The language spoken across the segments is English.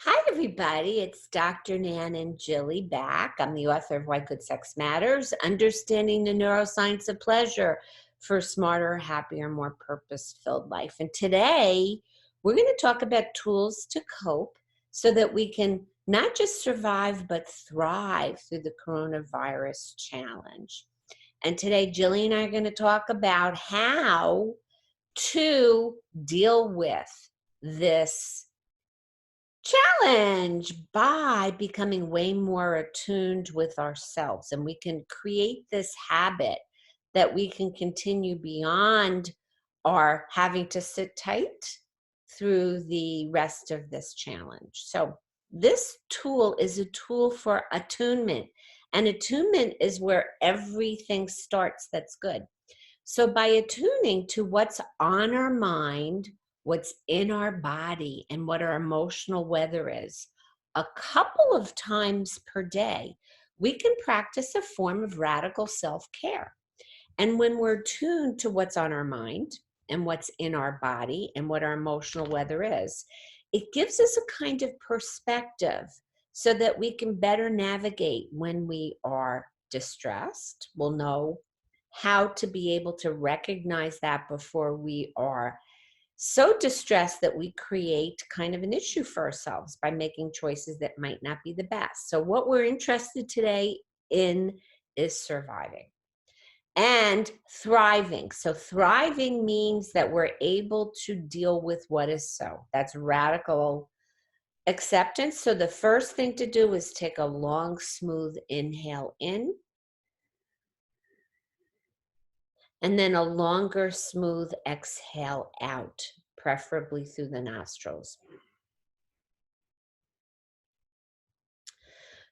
Hi, everybody. It's Dr. Nan and Jilly back. I'm the author of Why Good Sex Matters, Understanding the Neuroscience of Pleasure for a Smarter, Happier, More Purpose-Filled Life. And today, we're going to talk about tools to cope so that we can not just survive, but thrive through the coronavirus challenge. And today, Jilly and I are going to talk about how to deal with this challenge by becoming way more attuned with ourselves. And we can create this habit that we can continue beyond our having to sit tight through the rest of this challenge. So this tool is a tool for attunement. And attunement is where everything starts that's good. So by attuning to what's on our mind, what's in our body, and what our emotional weather is, a couple of times per day, we can practice a form of radical self-care. And when we're tuned to what's on our mind and what's in our body and what our emotional weather is, it gives us a kind of perspective so that we can better navigate when we are distressed. We'll know how to be able to recognize that before we are so distressed that we create kind of an issue for ourselves by making choices that might not be the best. So what we're interested today in is surviving and thriving. So thriving means that we're able to deal with what is so. That's radical acceptance. So the first thing to do is take a long, smooth inhale in, and then a longer, smooth exhale out, preferably through the nostrils.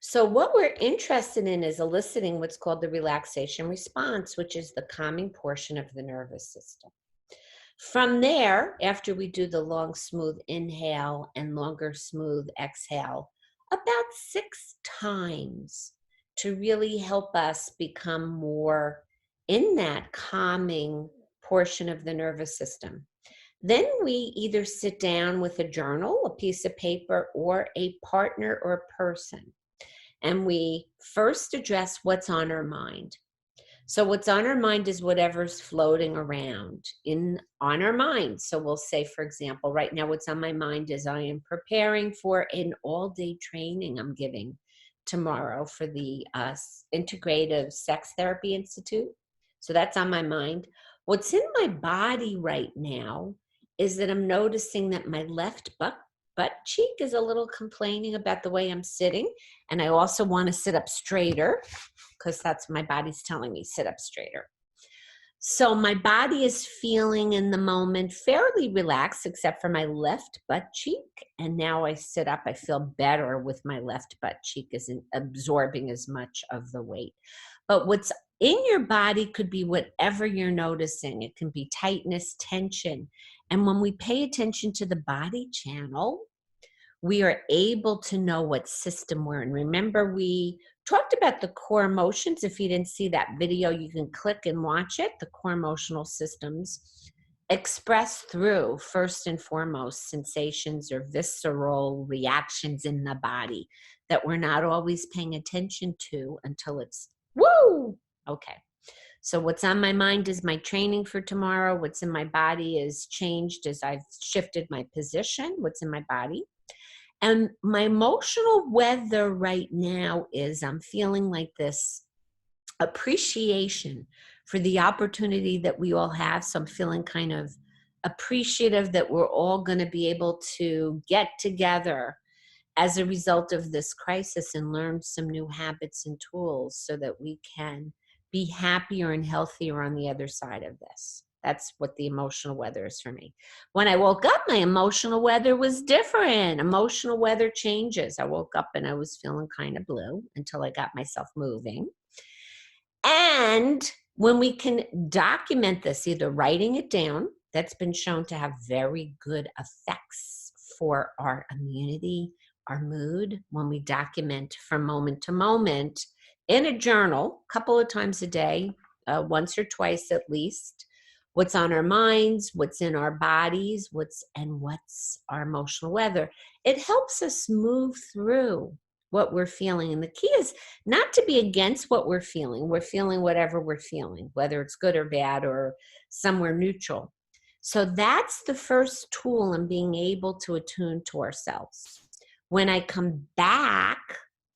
So what we're interested in is eliciting what's called the relaxation response, which is the calming portion of the nervous system. From there, after we do the long, smooth inhale and longer, smooth exhale, about 6 times to really help us become more in that calming portion of the nervous system. Then we either sit down with a journal, a piece of paper, or a partner or person, and we first address what's on our mind. So what's on our mind is whatever's floating around on our mind. So we'll say, for example, right now what's on my mind is I am preparing for an all-day training I'm giving tomorrow for the Integrative Sex Therapy Institute. So that's on my mind. What's in my body right now is that I'm noticing that my left butt cheek is a little complaining about the way I'm sitting. And I also want to sit up straighter because that's my body's telling me sit up straighter. So my body is feeling in the moment fairly relaxed, except for my left butt cheek. And now I sit up, I feel better with my left butt cheek isn't absorbing as much of the weight. But what's in your body could be whatever you're noticing. It can be tightness, tension. And when we pay attention to the body channel, we are able to know what system we're in. Remember, we talked about the core emotions. If you didn't see that video, you can click and watch it. The core emotional systems express through, first and foremost, sensations or visceral reactions in the body that we're not always paying attention to until it's, woo! Okay. So what's on my mind is my training for tomorrow. What's in my body is changed as I've shifted my position. What's in my body? And my emotional weather right now is I'm feeling like this appreciation for the opportunity that we all have. So I'm feeling kind of appreciative that we're all going to be able to get together as a result of this crisis and learn some new habits and tools so that we can be happier and healthier on the other side of this. That's what the emotional weather is for me. When I woke up, my emotional weather was different. Emotional weather changes. I woke up and I was feeling kind of blue until I got myself moving. And when we can document this, either writing it down, that's been shown to have very good effects for our immunity, our mood, when we document from moment to moment in a journal, a couple of times a day, once or twice at least, what's on our minds, what's in our bodies, what's our emotional weather. It helps us move through what we're feeling. And the key is not to be against what we're feeling. We're feeling whatever we're feeling, whether it's good or bad or somewhere neutral. So that's the first tool in being able to attune to ourselves. When I come back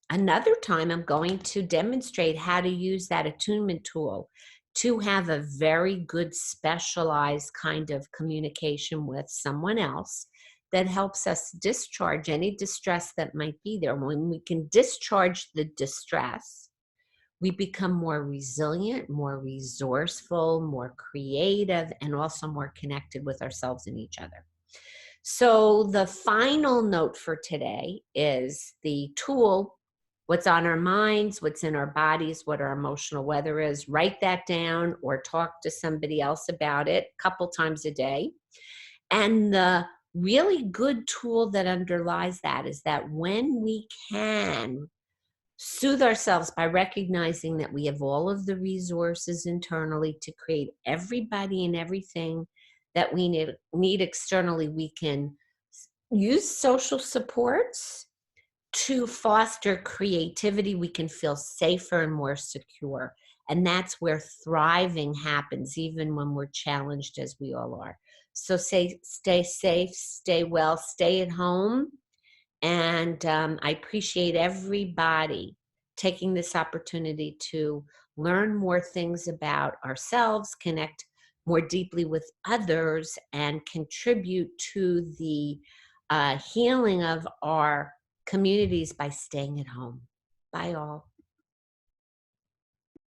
another time, I'm going to demonstrate how to use that attunement tool to have a very good specialized kind of communication with someone else that helps us discharge any distress that might be there. When we can discharge the distress, we become more resilient, more resourceful, more creative, and also more connected with ourselves and each other. So the final note for today is the tool, what's on our minds, what's in our bodies, what our emotional weather is. Write that down or talk to somebody else about it a couple times a day. And the really good tool that underlies that is that when we can soothe ourselves by recognizing that we have all of the resources internally to create everybody and everything that we need externally, we can use social supports to foster creativity. We can feel safer and more secure. And that's where thriving happens, even when we're challenged, as we all are. So stay safe, stay well, stay at home. And I appreciate everybody taking this opportunity to learn more things about ourselves, connect more deeply with others, and contribute to the healing of our communities by staying at home. Bye, all.